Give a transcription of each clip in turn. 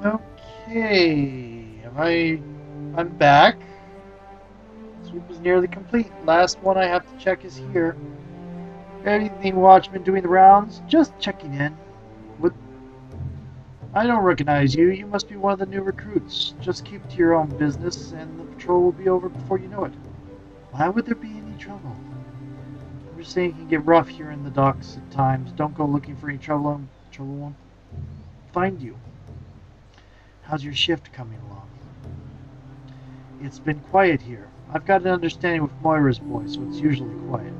Okay, I'm back. Sweep is nearly complete. Last one I have to check is here. Anything watchman doing the rounds? Just checking in. What? I don't recognize you. You must be one of the new recruits. Just keep to your own business, and the patrol will be over before you know it. Why would there be any trouble? I'm just saying it can get rough here in the docks at times. Don't go looking for any trouble. Trouble won't find you. How's your shift coming along? It's been quiet here. I've got an understanding with Moira's boy, so it's usually quiet.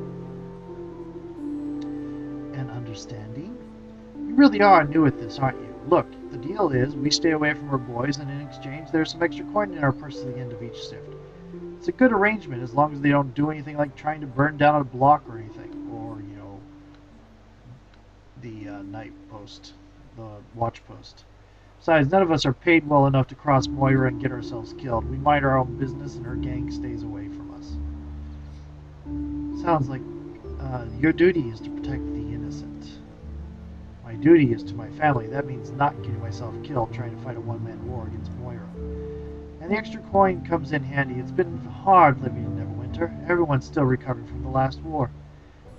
An understanding? You really are new at this, aren't you? Look, the deal is we stay away from our boys, and in exchange there's some extra coin in our purse at the end of each shift. It's a good arrangement as long as they don't do anything like trying to burn down a block or anything. Or, the night post, the watch post. Besides, none of us are paid well enough to cross Moira and get ourselves killed. We mind our own business, and her gang stays away from us. Sounds like your duty is to protect the innocent. My duty is to my family. That means not getting myself killed trying to fight a one-man war against Moira. And the extra coin comes in handy. It's been hard living in Neverwinter. Everyone's still recovering from the last war.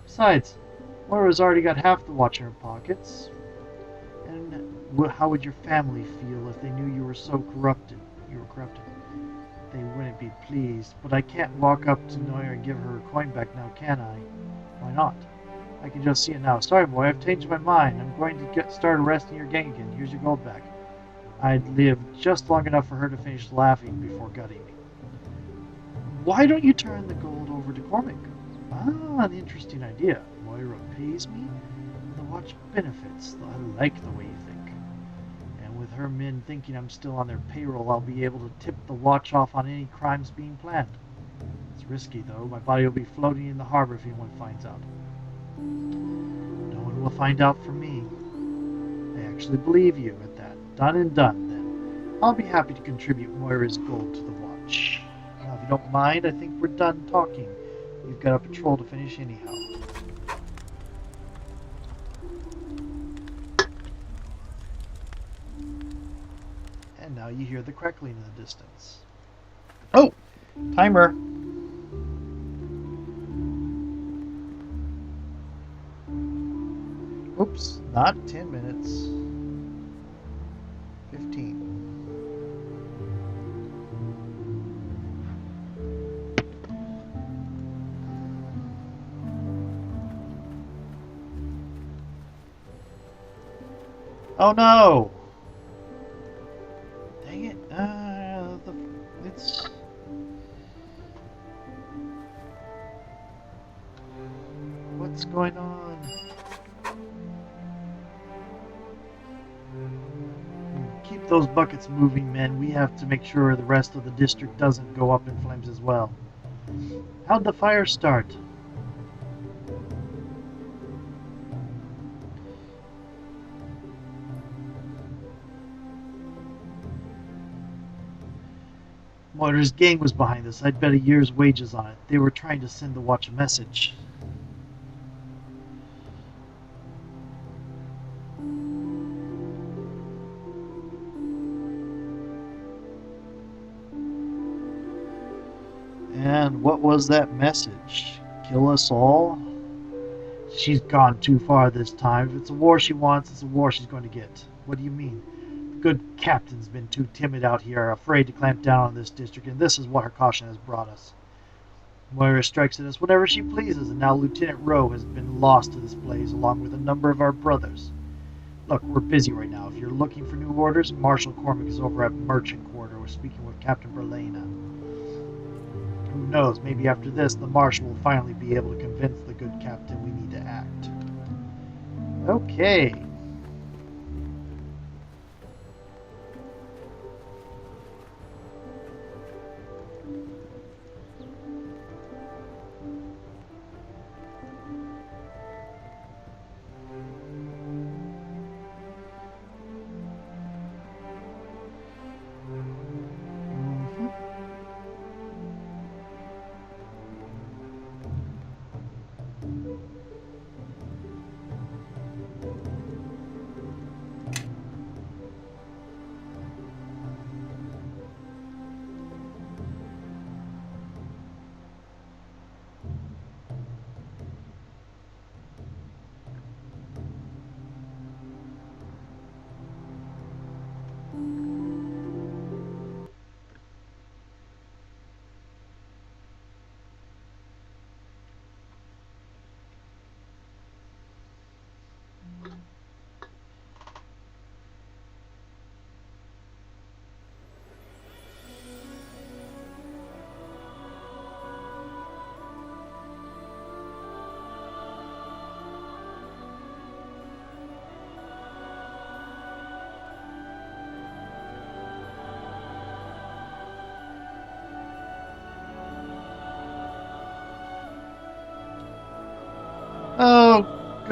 Besides, Moira's already got half the watch in her pockets. And how would your family feel if they knew you were so corrupted? You were corrupted. They wouldn't be pleased, but I can't walk up to Moira and give her her coin back now, can I? Why not? I can just see it now. Sorry, boy, I've changed my mind. I'm going to start arresting your gang again. Here's your gold back. I'd lived just long enough for her to finish laughing before gutting me. Why don't you turn the gold over to Cormac? Ah, an interesting idea. Moira pays me, and the watch benefits. I like the way you think. And with her men thinking I'm still on their payroll, I'll be able to tip the watch off on any crimes being planned. It's risky, though. My body will be floating in the harbor if anyone finds out. No one will find out from me. I actually believe you at that. Done and done, then. I'll be happy to contribute Moira's gold to the watch. Now, if you don't mind, I think we're done talking. We've got a patrol to finish anyhow. And now you hear the crackling in the distance. Oh! Timer! Oops, not 10 minutes. 15. Oh no! Dang it. It's... What's going on? Keep those buckets moving, men. We have to make sure the rest of the district doesn't go up in flames as well. How'd the fire start? Moira's gang was behind this. I'd bet a year's wages on it. They were trying to send the watch a message. And what was that message? Kill us all? She's gone too far this time. If it's a war she wants, it's a war she's going to get. What do you mean? The good captain's been too timid out here, afraid to clamp down on this district, and this is what her caution has brought us. Moira strikes at us whenever she pleases, and now Lieutenant Rowe has been lost to this blaze along with a number of our brothers. Look, we're busy right now. If you're looking for new orders, Marshal Cormac is over at Merchant Quarter. We're speaking with Captain Berlena. Who knows, maybe after this, the Marshal will finally be able to convince the good captain we need to act. Okay.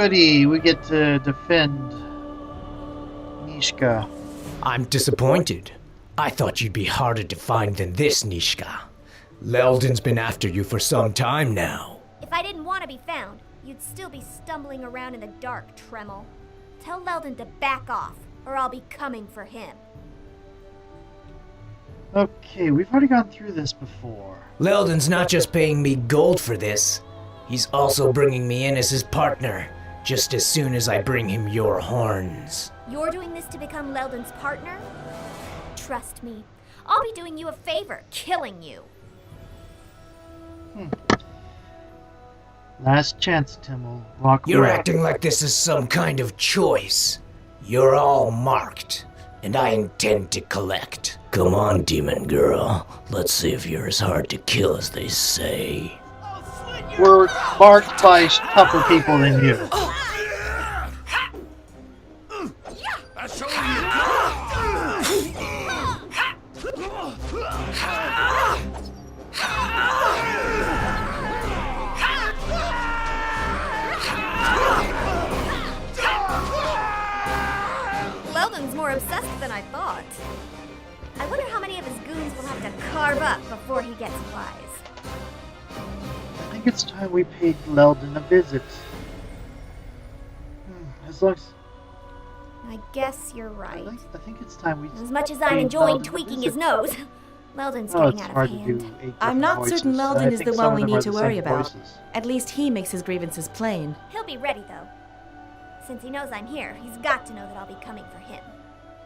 goody, we get to defend Neeshka. I'm disappointed. I thought you'd be harder to find than this, Neeshka. Leldon's been after you for some time now. If I didn't want to be found, you'd still be stumbling around in the dark, Tremel. Tell Leldon to back off, or I'll be coming for him. Okay, we've already gone through this before. Leldon's not just paying me gold for this. He's also bringing me in as his partner, just as soon as I bring him your horns. You're doing this to become Leldon's partner? Trust me, I'll be doing you a favor, killing you. Last chance, Timmel. Walk You're away. acting like this is some kind of choice. You're all marked, and I intend to collect. Come on, demon girl. Let's see if you're as hard to kill as they say. We're marked by tougher people than you. Leldon's more obsessed than I thought. I wonder how many of his goons will have to carve up before he gets wise. I think it's time we paid Leldon a visit. As long as... I guess you're right. I think it's time we... As much as I'm paid enjoying Leldon a tweaking visit. his nose, Leldon's Oh, getting it's out hard of to do hand. 8 I'm not different certain voices. Leldon I is think the some one of we them need are to the worry same about. voices. At least he makes his grievances plain. He'll be ready, though. Since he knows I'm here, he's got to know that I'll be coming for him.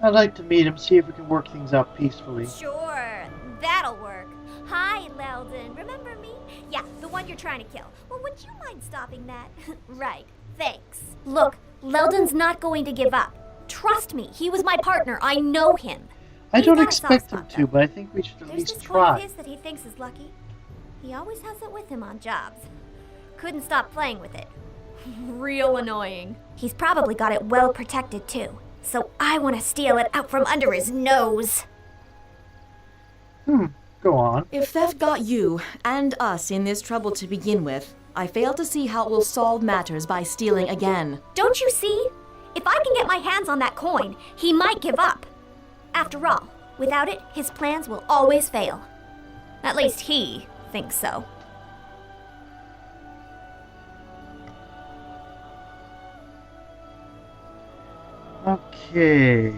I'd like to meet him, see if we can work things out peacefully. Sure, that'll work. Hi, Leldon. Remember me? Yeah, the one you're trying to kill. Well, would you mind stopping that? Right, thanks. Look, Leldon's not going to give up. Trust me, he was my partner. I know him. I He's don't got a soft expect him spot, to, though. but I think we should at There's least this coin of try. his that he thinks is lucky. He always has it with him on jobs. Couldn't stop playing with it. Real annoying. He's probably got it well protected, too. So I want to steal it out from under his nose. Go on. If theft got you and us in this trouble to begin with, I fail to see how it will solve matters by stealing again. Don't you see? If I can get my hands on that coin, he might give up. After all, without it, his plans will always fail. At least he thinks so. Okay.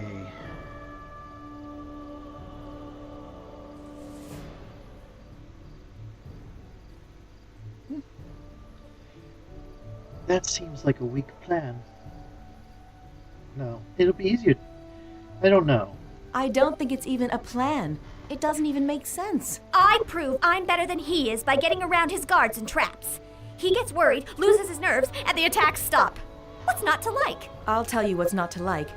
That seems like a weak plan. No, it'll be easier. I don't know. I don't think it's even a plan. It doesn't even make sense. I prove I'm better than he is by getting around his guards and traps. He gets worried, loses his nerves, and the attacks stop. What's not to like? I'll tell you what's not to like.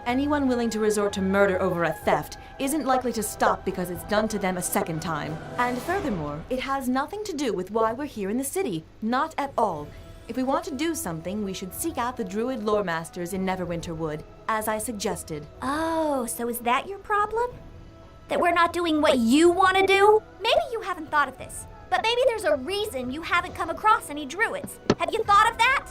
Anyone willing to resort to murder over a theft isn't likely to stop because it's done to them a second time. And furthermore, it has nothing to do with why we're here in the city. Not at all. If we want to do something, we should seek out the Druid lore masters in Neverwinter Wood, as I suggested. Oh, so is that your problem? That we're not doing what you want to do? Maybe you haven't thought of this, but maybe there's a reason you haven't come across any druids. Have you thought of that?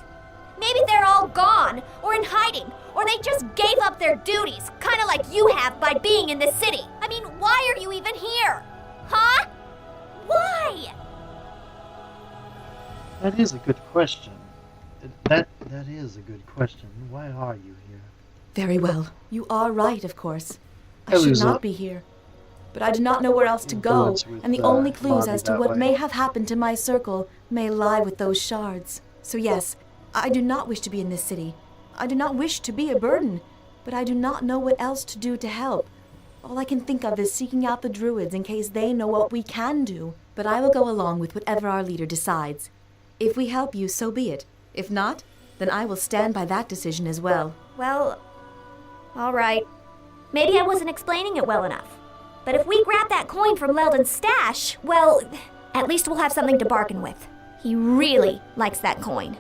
Maybe they're all gone, or in hiding, or they just gave up their duties, kind of like you have by being in the city. I mean, why are you even here? Huh? Why? That is a good question. That is a good question. Why are you here? Very well. You are right, of course. I I should lose not a- be here. But I do not know where else to go, Influence with, and the only clues Bobby as to that what way. may have happened to my circle may lie with those shards. So yes, I do not wish to be in this city. I do not wish to be a burden, but I do not know what else to do to help. All I can think of is seeking out the druids in case they know what we can do. But I will go along with whatever our leader decides. If we help you, so be it. If not, then I will stand by that decision as well. Well, all right. Maybe I wasn't explaining it well enough. But if we grab that coin from Leldon's stash, well, at least we'll have something to bargain with. He really likes that coin.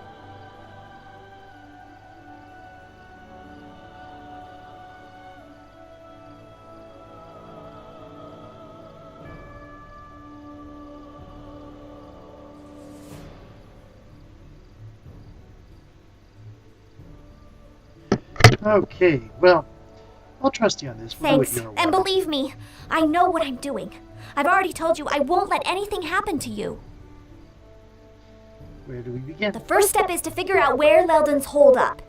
Okay, well, I'll trust you on this. We'll Thanks. do it your way. And believe me, I know what I'm doing. I've already told you I won't let anything happen to you. Where do we begin? The first step is to figure out where Leldon's holed up.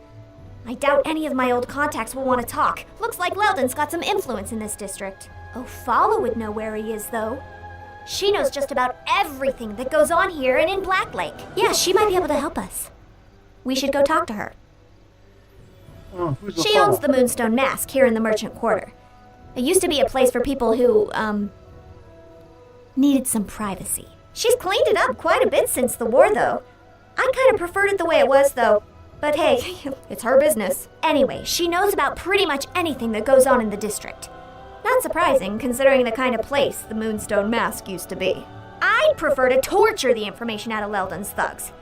I doubt any of my old contacts will want to talk. Looks like Leldon's got some influence in this district. Ofala would know where he is, though. She knows just about everything that goes on here and in Black Lake. Yeah, she might be able to help us. We should go talk to her. Oh, who's She Ofala? owns the Moonstone Mask here in the Merchant Quarter. It used to be a place for people who, needed some privacy. She's cleaned it up quite a bit since the war, though. I kind of preferred it the way it was, though. But hey, it's her business. Anyway, she knows about pretty much anything that goes on in the district. Not surprising, considering the kind of place the Moonstone Mask used to be. I'd prefer to torture the information out of Leldon's thugs.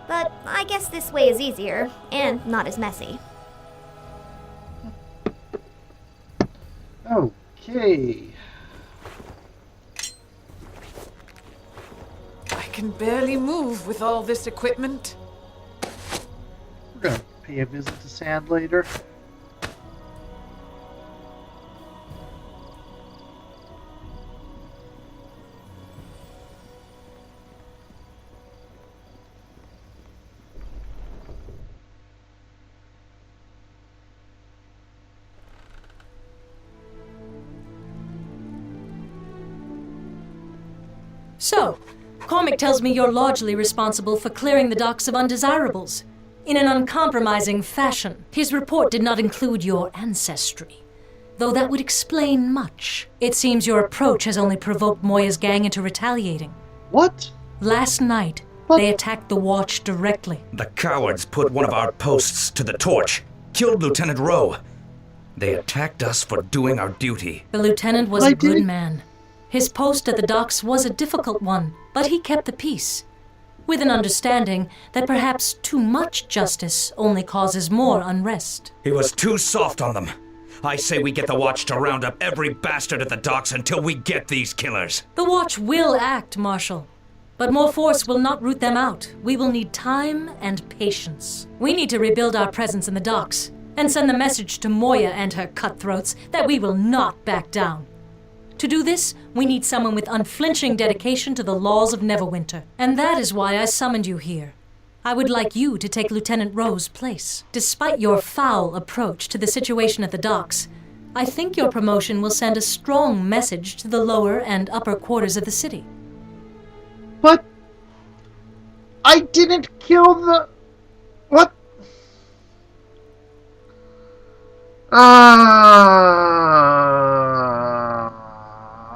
But I guess this way is easier, and not as messy. Okay. I can barely move with all this equipment. We're gonna pay a visit to Sand later. So, Cormac tells me you're largely responsible for clearing the docks of undesirables, in an uncompromising fashion. His report did not include your ancestry, though that would explain much. It seems your approach has only provoked Moya's gang into retaliating. What? Last night, What? they attacked the Watch directly. The cowards put one of our posts to the torch, killed Lieutenant Rowe. They attacked us for doing our duty. The lieutenant was I a good didn't- man. His post at the docks was a difficult one, but he kept the peace, with an understanding that perhaps too much justice only causes more unrest. He was too soft on them. I say we get the Watch to round up every bastard at the docks until we get these killers. The Watch will act, Marshal, but more force will not root them out. We will need time and patience. We need to rebuild our presence in the docks and send the message to Moya and her cutthroats that we will not back down. To do this, we need someone with unflinching dedication to the laws of Neverwinter. And that is why I summoned you here. I would like you to take Lieutenant Rowe's place. Despite your foul approach to the situation at the docks, I think your promotion will send a strong message to the lower and upper quarters of the city. But I didn't kill the... What?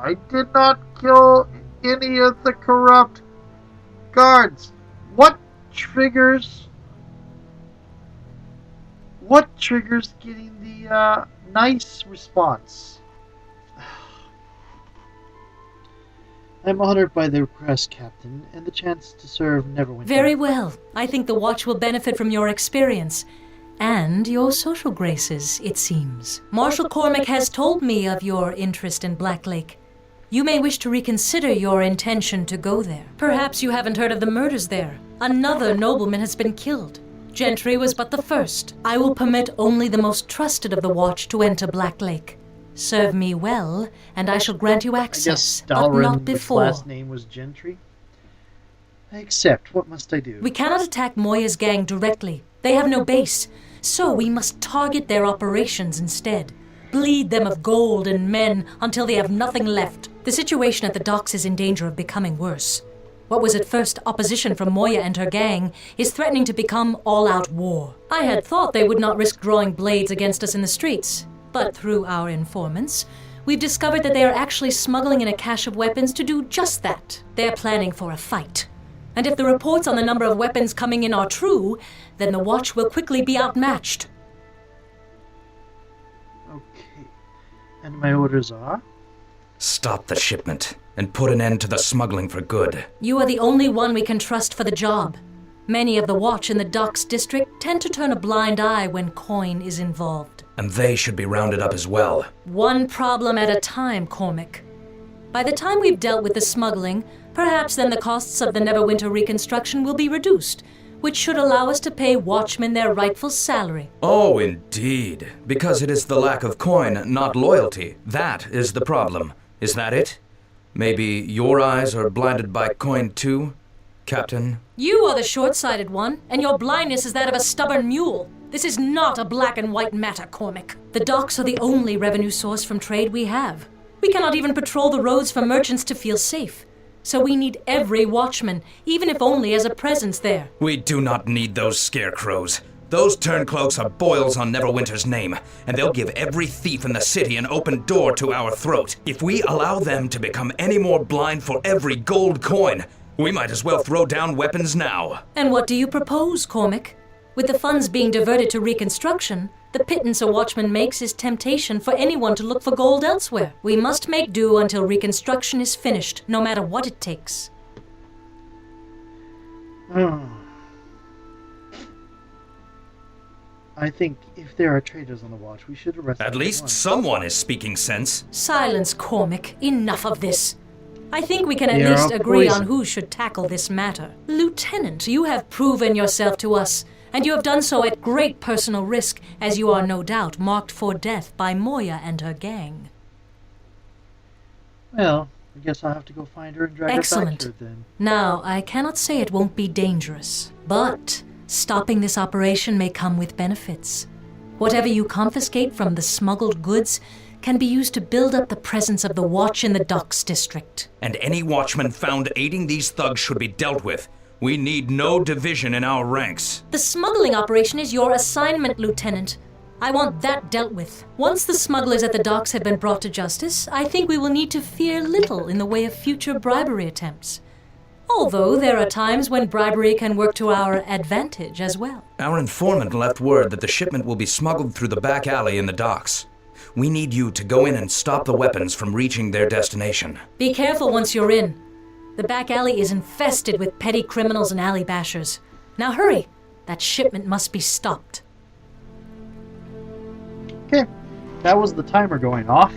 I did not kill any of the corrupt guards. What triggers getting the nice response? I'm honored by the request, Captain, and the chance to serve Neverwinter. Very well. I think the Watch will benefit from your experience. And your social graces, it seems. Marshal Cormac has told me of your interest in Black Lake. You may wish to reconsider your intention to go there. Perhaps you haven't heard of the murders there. Another nobleman has been killed. Gentry was but the first. I will permit only the most trusted of the Watch to enter Black Lake. Serve me well, and I shall grant you I guess access, but not Stalrin's before. last name was Gentry. I accept. What must I do? We cannot attack Moya's gang directly. They have no base, so we must target their operations instead. Bleed them of gold and men until they have nothing left. The situation at the docks is in danger of becoming worse. What was at first opposition from Moya and her gang is threatening to become all-out war. I had thought they would not risk drawing blades against us in the streets, but through our informants, we've discovered that they are actually smuggling in a cache of weapons to do just that. They're planning for a fight. And if the reports on the number of weapons coming in are true, then the Watch will quickly be outmatched. Okay. And my orders are? Stop the shipment and put an end to the smuggling for good. You are the only one we can trust for the job. Many of the Watch in the Docks district tend to turn a blind eye when coin is involved. And they should be rounded up as well. One problem at a time, Cormac. By the time we've dealt with the smuggling, perhaps then the costs of the Neverwinter reconstruction will be reduced, which should allow us to pay watchmen their rightful salary. Oh, indeed. Because it is the lack of coin, not loyalty. That is the problem. Is that it? Maybe your eyes are blinded by coin too, Captain? You are the short-sighted one, and your blindness is that of a stubborn mule. This is not a black and white matter, Cormac. The docks are the only revenue source from trade we have. We cannot even patrol the roads for merchants to feel safe. So we need every watchman, even if only as a presence there. We do not need those scarecrows. Those turncloaks are boils on Neverwinter's name, and they'll give every thief in the city an open door to our throat. If we allow them to become any more blind for every gold coin, we might as well throw down weapons now. And what do you propose, Cormac? With the funds being diverted to reconstruction, the pittance a watchman makes is temptation for anyone to look for gold elsewhere. We must make do until reconstruction is finished, no matter what it takes. I think if there are traitors on the watch, we should arrest them. At least someone is speaking sense. Silence, Cormac. Enough of this. I think we can at They are least agree poison. on who should tackle this matter. Lieutenant, you have proven yourself to us, and you have done so at great personal risk, as you are no doubt marked for death by Moya and her gang. Well, I guess I'll have to go find her and drag her back Excellent. here then. Now, I cannot say it won't be dangerous, but stopping this operation may come with benefits. Whatever you confiscate from the smuggled goods can be used to build up the presence of the watch in the docks district. And any watchman found aiding these thugs should be dealt with. We need no division in our ranks. The smuggling operation is your assignment, Lieutenant. I want that dealt with. Once the smugglers at the docks have been brought to justice, I think we will need to fear little in the way of future bribery attempts. Although there are times when bribery can work to our advantage as well. Our informant left word that the shipment will be smuggled through the back alley in the docks. We need you to go in and stop the weapons from reaching their destination. Be careful once you're in. The back alley is infested with petty criminals and alley bashers. Now hurry! That shipment must be stopped. Okay, that was the timer going off.